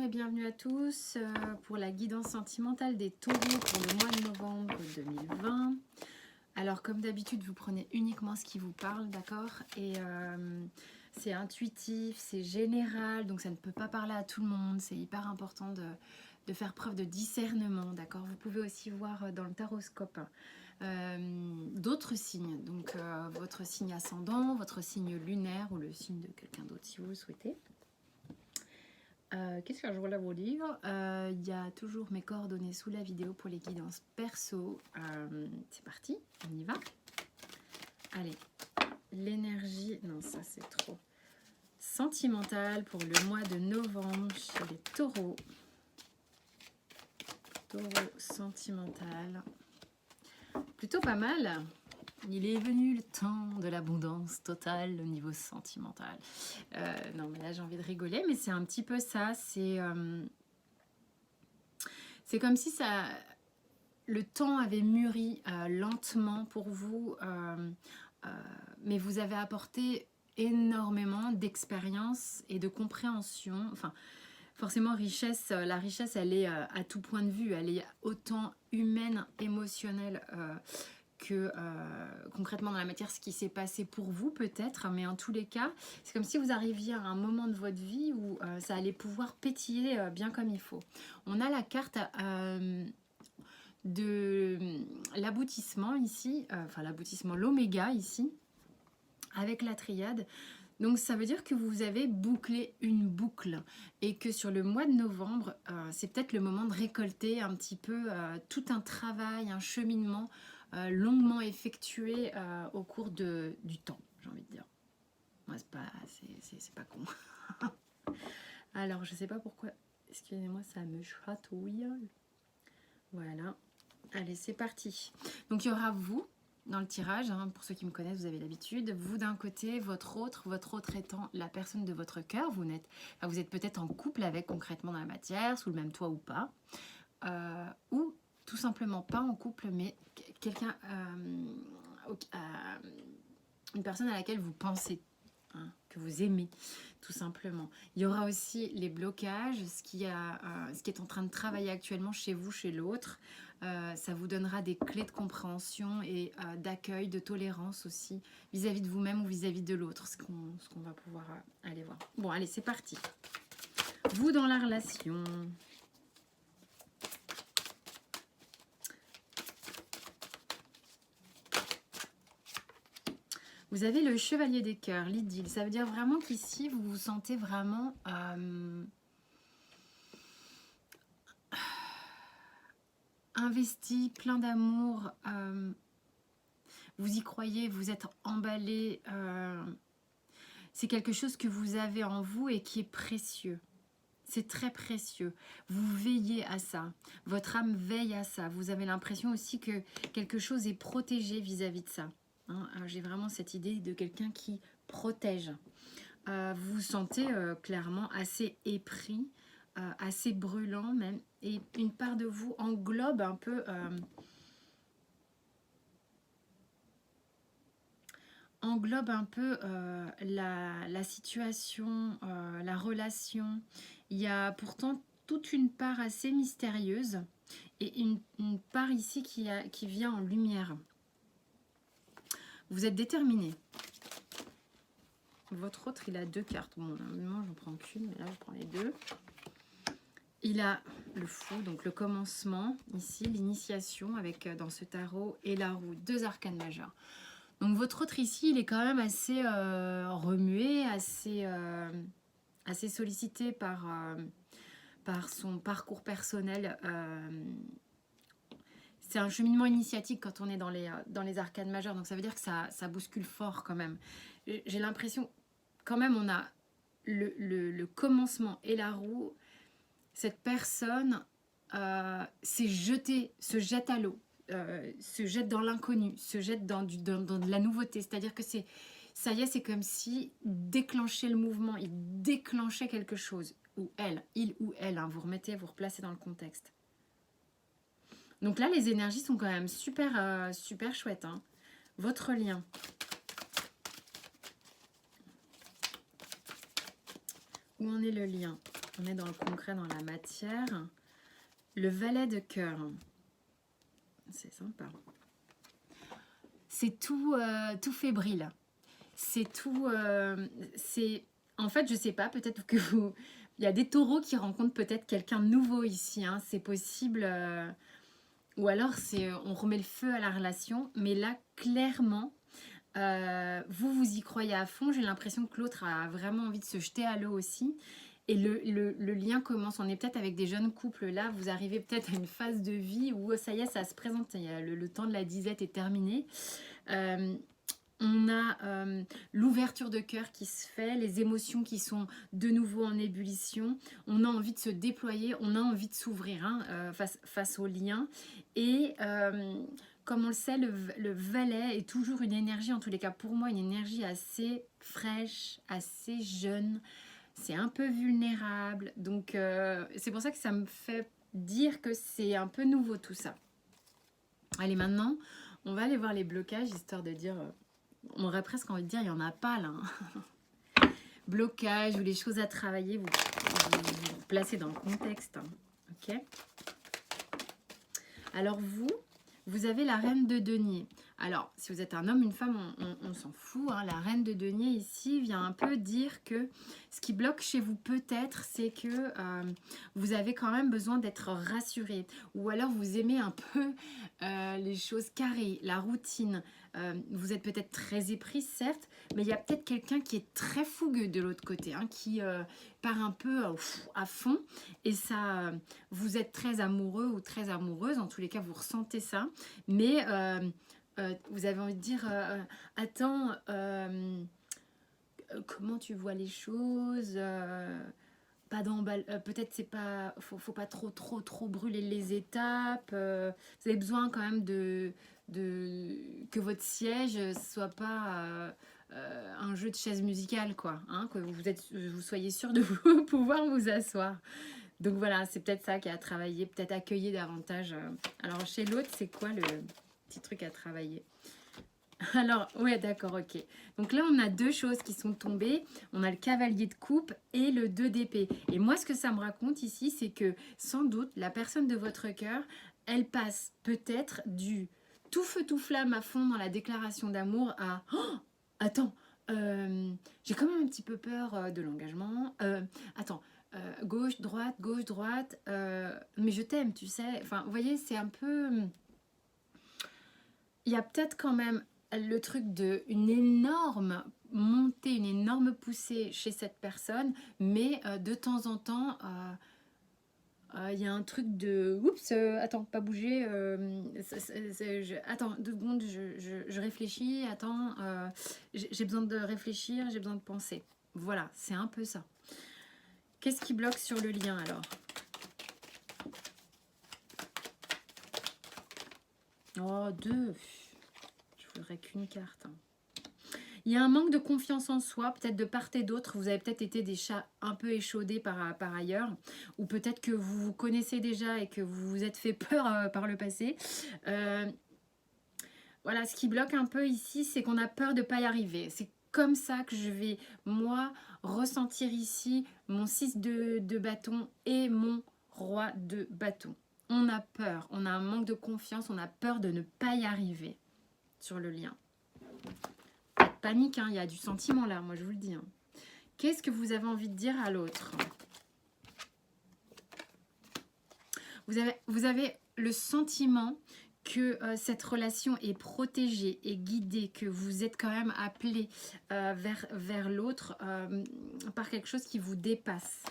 et bienvenue à tous pour la guidance sentimentale des taureaux pour le mois de novembre 2020. Alors comme d'habitude, vous prenez uniquement ce qui vous parle, d'accord? Et c'est intuitif, c'est général, donc ça ne peut pas parler à tout le monde. C'est hyper important de faire preuve de discernement, d'accord? Vous pouvez aussi voir dans le taroscope d'autres signes, donc votre signe ascendant, votre signe lunaire ou le signe de quelqu'un d'autre si vous le souhaitez. Qu'est-ce que je voulais vous dire? Il y a toujours mes coordonnées sous la vidéo pour les guidances perso. C'est parti, on y va. Allez, l'énergie, non ça c'est trop sentimental pour le mois de novembre chez les taureaux. Taureau sentimental. Plutôt pas mal. Il est venu le temps de l'abondance totale au niveau sentimental. Non, mais là, j'ai envie de rigoler, mais c'est un petit peu ça. C'est comme si le temps avait mûri lentement pour vous, mais vous avez apporté énormément d'expérience et de compréhension. Enfin, forcément, la richesse, elle est à tout point de vue. Elle est autant humaine, émotionnelle que concrètement dans la matière, ce qui s'est passé pour vous peut-être, mais en tous les cas, c'est comme si vous arriviez à un moment de votre vie où ça allait pouvoir pétiller bien comme il faut. On a la carte de l'aboutissement ici, enfin l'aboutissement, l'oméga ici, avec la triade. Donc ça veut dire que vous avez bouclé une boucle et que sur le mois de novembre, c'est peut-être le moment de récolter un petit peu tout un travail, un cheminement longuement effectué au cours du temps, j'ai envie de dire. Ouais, c'est pas con. Alors, je sais pas pourquoi, excusez-moi, ça me chatouille. Voilà. Allez, c'est parti. Donc, il y aura vous dans le tirage, hein, pour ceux qui me connaissent, vous avez l'habitude. Vous d'un côté, votre autre étant la personne de votre cœur. Vous êtes peut-être en couple avec concrètement dans la matière, sous le même toit ou pas. Ou tout simplement pas en couple, mais quelqu'un, une personne à laquelle vous pensez, hein, que vous aimez, tout simplement. Il y aura aussi les blocages, ce qui est en train de travailler actuellement chez vous, chez l'autre. Ça vous donnera des clés de compréhension et d'accueil, de tolérance aussi, vis-à-vis de vous-même ou vis-à-vis de l'autre, ce qu'on va pouvoir aller voir. Bon, allez, c'est parti. Vous dans la relation. Vous avez le chevalier des cœurs, l'idylle. Ça veut dire vraiment qu'ici, vous vous sentez vraiment investi, plein d'amour. Vous y croyez, vous êtes emballé. C'est quelque chose que vous avez en vous et qui est précieux. C'est très précieux. Vous veillez à ça. Votre âme veille à ça. Vous avez l'impression aussi que quelque chose est protégé vis-à-vis de ça. Hein, j'ai vraiment cette idée de quelqu'un qui protège. Vous vous sentez clairement assez épris, assez brûlant même. Et une part de vous englobe un peu... la situation, la relation. Il y a pourtant toute une part assez mystérieuse et une part ici qui vient en lumière. Vous êtes déterminé. Votre autre, il a deux cartes. Bon, normalement, j'en prends qu'une, mais là, je prends les deux. Il a le fou, donc le commencement, ici, l'initiation, avec dans ce tarot, et la roue, deux arcanes majeures. Donc votre autre ici, il est quand même assez remué, assez sollicité par son parcours personnel. C'est un cheminement initiatique quand on est dans les arcanes majeures, donc ça veut dire que ça bouscule fort quand même. J'ai l'impression, quand même, on a le commencement et la roue. Cette personne se jette à l'eau. Se jette dans l'inconnu, se jette dans de la nouveauté. C'est-à-dire que ça y est, c'est comme si déclenchait le mouvement, il déclenchait quelque chose. Ou elle, il ou elle, hein, vous replacez dans le contexte. Donc là, les énergies sont quand même super, super chouettes. Hein. Votre lien. Où en est le lien? On est dans le concret, dans la matière. Le valet de cœur. C'est sympa. C'est tout, tout fébrile. C'est tout... c'est en fait, je sais pas, peut-être que vous... Il y a des taureaux qui rencontrent peut-être quelqu'un de nouveau ici. Hein, c'est possible. Ou alors, on remet le feu à la relation. Mais là, clairement, vous y croyez à fond. J'ai l'impression que l'autre a vraiment envie de se jeter à l'eau aussi. Et le lien commence. On est peut-être avec des jeunes couples là. Vous arrivez peut-être à une phase de vie où ça y est, ça se présente. Le temps de la disette est terminé. On a l'ouverture de cœur qui se fait, les émotions qui sont de nouveau en ébullition. On a envie de se déployer, on a envie de s'ouvrir hein, face au lien. Et comme on le sait, le valet est toujours une énergie, en tous les cas pour moi, une énergie assez fraîche, assez jeune. C'est un peu vulnérable. Donc c'est pour ça que ça me fait dire que c'est un peu nouveau tout ça. Allez, maintenant, on va aller voir les blocages, histoire de dire... on aurait presque envie de dire, il n'y en a pas là. Blocage ou les choses à travailler, vous placez dans le contexte. Hein. Ok. Alors vous avez la reine de denier. Alors, si vous êtes un homme, une femme, on s'en fout. Hein. La reine de denier ici vient un peu dire que ce qui bloque chez vous peut-être, c'est que vous avez quand même besoin d'être rassuré. Ou alors vous aimez un peu les choses carrées, la routine. Vous êtes peut-être très épris, certes, mais il y a peut-être quelqu'un qui est très fougueux de l'autre côté, hein, qui part un peu à fond. Et ça, vous êtes très amoureux ou très amoureuse, en tous les cas, vous ressentez ça. Mais... vous avez envie de dire attends, comment tu vois les choses, pas d'emball, peut-être c'est pas, faut pas trop brûler les étapes, vous avez besoin quand même de que votre siège soit pas un jeu de chaise musicale quoi, hein, que vous soyez sûr de vous pouvoir vous asseoir. Donc voilà, c'est peut-être ça qui a à travailler, peut-être accueillir davantage. Alors chez l'autre, c'est quoi le petit truc à travailler? Alors, ouais, d'accord, ok. Donc là, on a deux choses qui sont tombées. On a le cavalier de coupe et le 2 d'épée. Et moi, ce que ça me raconte ici, c'est que sans doute, la personne de votre cœur, elle passe peut-être du tout feu, tout flamme à fond dans la déclaration d'amour à oh, attends, j'ai quand même un petit peu peur de l'engagement. Attends, gauche, droite, mais je t'aime, tu sais. Enfin, vous voyez, c'est un peu... Il y a peut-être quand même le truc de une énorme montée, une énorme poussée chez cette personne, mais de temps en temps, il y a un truc de oups, attends, pas bouger, attends 2 secondes, je réfléchis, attends, j'ai besoin de réfléchir, j'ai besoin de penser. Voilà, c'est un peu ça. Qu'est-ce qui bloque sur le lien alors? Oh, 2. Je voudrais qu'une carte. Il y a un manque de confiance en soi, peut-être de part et d'autre. Vous avez peut-être été des chats un peu échaudés par ailleurs. Ou peut-être que vous vous connaissez déjà et que vous vous êtes fait peur par le passé. Voilà, ce qui bloque un peu ici, c'est qu'on a peur de ne pas y arriver. C'est comme ça que je vais, moi, ressentir ici mon 6 de bâton et mon roi de bâton. On a peur, on a un manque de confiance, on a peur de ne pas y arriver sur le lien. Pas de panique, hein, il y a du sentiment là, moi je vous le dis. Hein. Qu'est-ce que vous avez envie de dire à l'autre? Vous avez le sentiment que cette relation est protégée et guidée, que vous êtes quand même appelé vers l'autre par quelque chose qui vous dépasse.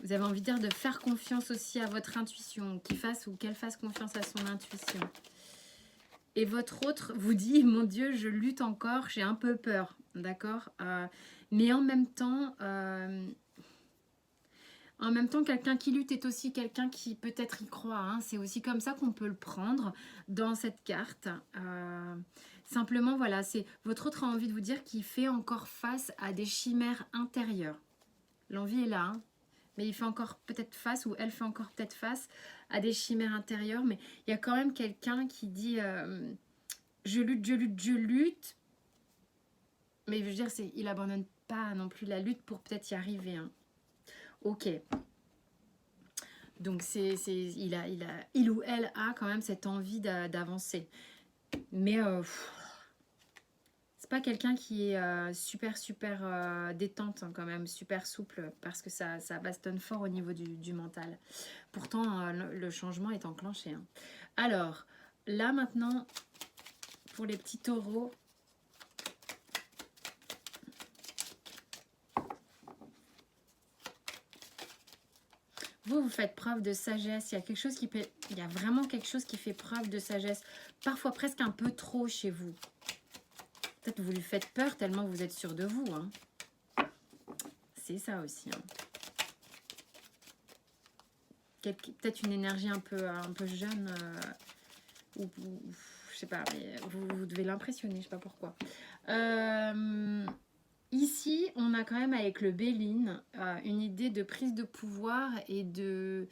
Vous avez envie de dire de faire confiance aussi à votre intuition, qu'elle fasse confiance à son intuition. Et votre autre vous dit, mon Dieu, je lutte encore, j'ai un peu peur, d'accord, mais en même temps, quelqu'un qui lutte est aussi quelqu'un qui peut-être y croit. Hein. C'est aussi comme ça qu'on peut le prendre dans cette carte. Simplement, voilà, c'est votre autre a envie de vous dire qu'il fait encore face à des chimères intérieures. L'envie est là, hein. Mais il fait encore peut-être face, ou elle fait encore peut-être face à des chimères intérieures. Mais il y a quand même quelqu'un qui dit je lutte. Mais je veux dire, il abandonne pas non plus la lutte pour peut-être y arriver. Hein. Ok. Donc il ou elle a quand même cette envie d'avancer. Mais c'est pas quelqu'un qui est super détente hein, quand même, super souple, parce que ça bastonne fort au niveau du mental. Pourtant, le changement est enclenché. Hein. Alors, là maintenant, pour les petits taureaux, vous faites preuve de sagesse. Il y a vraiment quelque chose qui fait preuve de sagesse. Parfois presque un peu trop chez vous. Peut-être vous lui faites peur tellement vous êtes sûr de vous. Hein. C'est ça aussi. Hein. Peut-être une énergie un peu jeune. Ou je sais pas, mais vous devez l'impressionner, je sais pas pourquoi. Ici, on a quand même avec le Béline une idée de prise de pouvoir et de...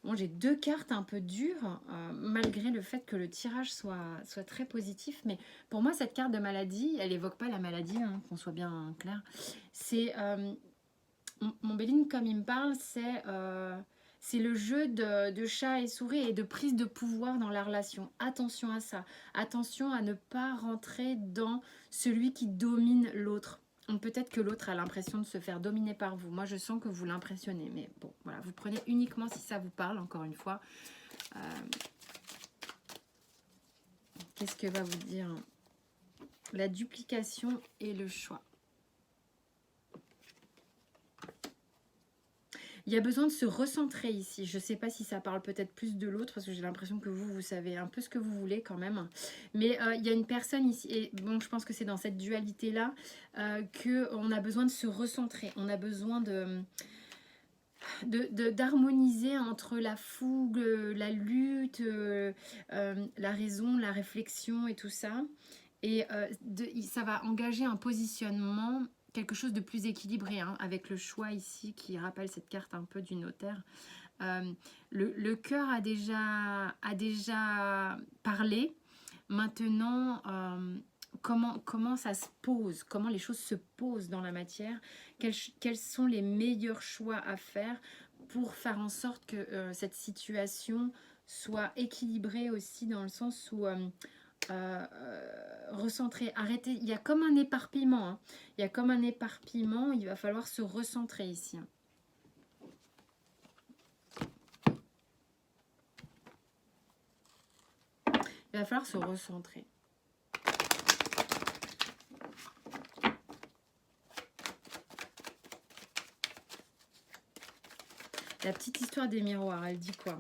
Bon, j'ai deux cartes un peu dures, malgré le fait que le tirage soit très positif. Mais pour moi, cette carte de maladie, elle évoque pas la maladie, hein, qu'on soit bien clair. C'est... mon Béline, comme il me parle, c'est le jeu de chat et souris et de prise de pouvoir dans la relation. Attention à ça. Attention à ne pas rentrer dans celui qui domine l'autre. Peut-être que l'autre a l'impression de se faire dominer par vous. Moi, je sens que vous l'impressionnez. Mais bon, voilà, vous prenez uniquement si ça vous parle, encore une fois. Qu'est-ce que va vous dire la duplication et le choix? Il y a besoin de se recentrer ici. Je ne sais pas si ça parle peut-être plus de l'autre, parce que j'ai l'impression que vous savez un peu ce que vous voulez quand même. Mais il y a une personne ici, et bon, je pense que c'est dans cette dualité-là qu'on a besoin de se recentrer. On a besoin d'harmoniser entre la fougue, la lutte, la raison, la réflexion et tout ça. Et ça va engager un positionnement, quelque chose de plus équilibré, hein, avec le choix ici qui rappelle cette carte un peu du notaire. Le cœur a déjà parlé. Maintenant, comment ça se pose, comment les choses se posent dans la matière, quels sont les meilleurs choix à faire pour faire en sorte que cette situation soit équilibrée aussi, dans le sens où recentrer, arrêter. Il y a comme un éparpillement. Hein. Il y a comme un éparpillement. Il va falloir se recentrer ici. Hein. Il va falloir se recentrer. La petite histoire des miroirs, elle dit quoi ?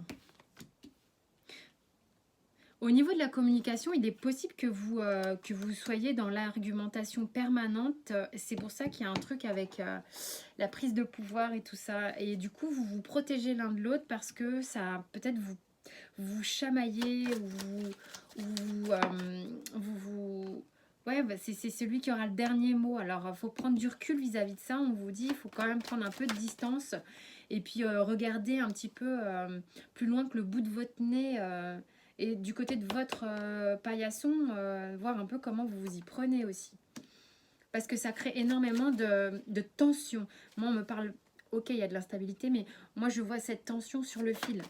Au niveau de la communication, il est possible que vous soyez dans l'argumentation permanente. C'est pour ça qu'il y a un truc avec la prise de pouvoir et tout ça. Et du coup, vous vous protégez l'un de l'autre parce que ça peut-être vous chamaillez ou vous ouais, bah c'est celui qui aura le dernier mot. Alors, il faut prendre du recul vis-à-vis de ça. On vous dit, il faut quand même prendre un peu de distance. Et puis, regarder un petit peu plus loin que le bout de votre nez. Et du côté de votre paillasson, voir un peu comment vous vous y prenez aussi. Parce que ça crée énormément de tension. Moi, on me parle, ok, il y a de l'instabilité, mais moi, je vois cette tension sur le fil.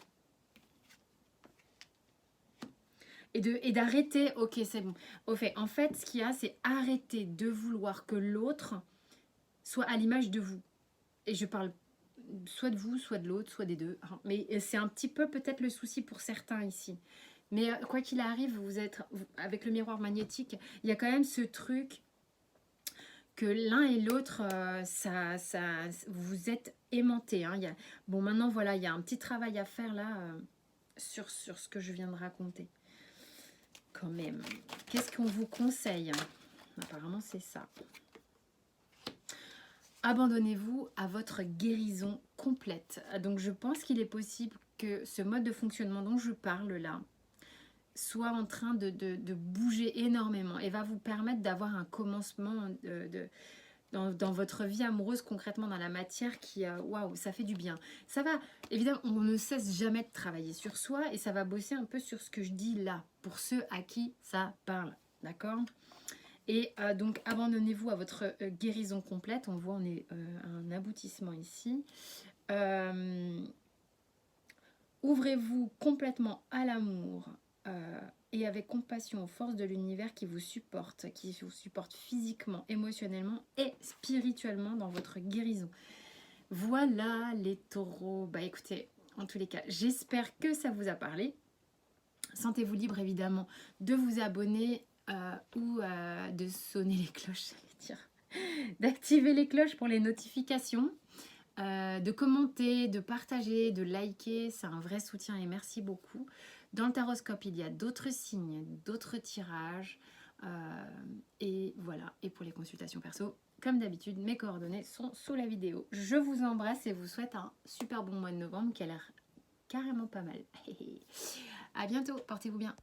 Et d'arrêter, ok, c'est bon. En fait, ce qu'il y a, c'est arrêter de vouloir que l'autre soit à l'image de vous. Et je parle soit de vous, soit de l'autre, soit des deux. Mais c'est un petit peu peut-être le souci pour certains ici. Mais quoi qu'il arrive, avec le miroir magnétique, il y a quand même ce truc que l'un et l'autre, vous êtes aimantés. Hein. Bon, maintenant, voilà, il y a un petit travail à faire là sur ce que je viens de raconter. Quand même. Qu'est-ce qu'on vous conseille? Apparemment, c'est ça. Abandonnez-vous à votre guérison complète. Donc, je pense qu'il est possible que ce mode de fonctionnement dont je parle là soit en train de bouger énormément et va vous permettre d'avoir un commencement dans votre vie amoureuse, concrètement dans la matière, qui, waouh, ça fait du bien. Ça va, évidemment, on ne cesse jamais de travailler sur soi et ça va bosser un peu sur ce que je dis là, pour ceux à qui ça parle, d'accord ? Et donc, abandonnez-vous à votre guérison complète. On voit, on est à un aboutissement ici. Ouvrez-vous complètement à l'amour et avec compassion aux forces de l'univers qui vous supportent physiquement, émotionnellement et spirituellement dans votre guérison. Voilà les taureaux. Bah écoutez, en tous les cas, j'espère que ça vous a parlé. Sentez-vous libre évidemment de vous abonner ou de sonner les cloches, j'allais dire, d'activer les cloches pour les notifications. De commenter, de partager, de liker, c'est un vrai soutien et merci beaucoup. Dans le taroscope, il y a d'autres signes, d'autres tirages et voilà. Et pour les consultations perso, comme d'habitude, mes coordonnées sont sous la vidéo. Je vous embrasse et vous souhaite un super bon mois de novembre qui a l'air carrément pas mal. À bientôt, portez-vous bien.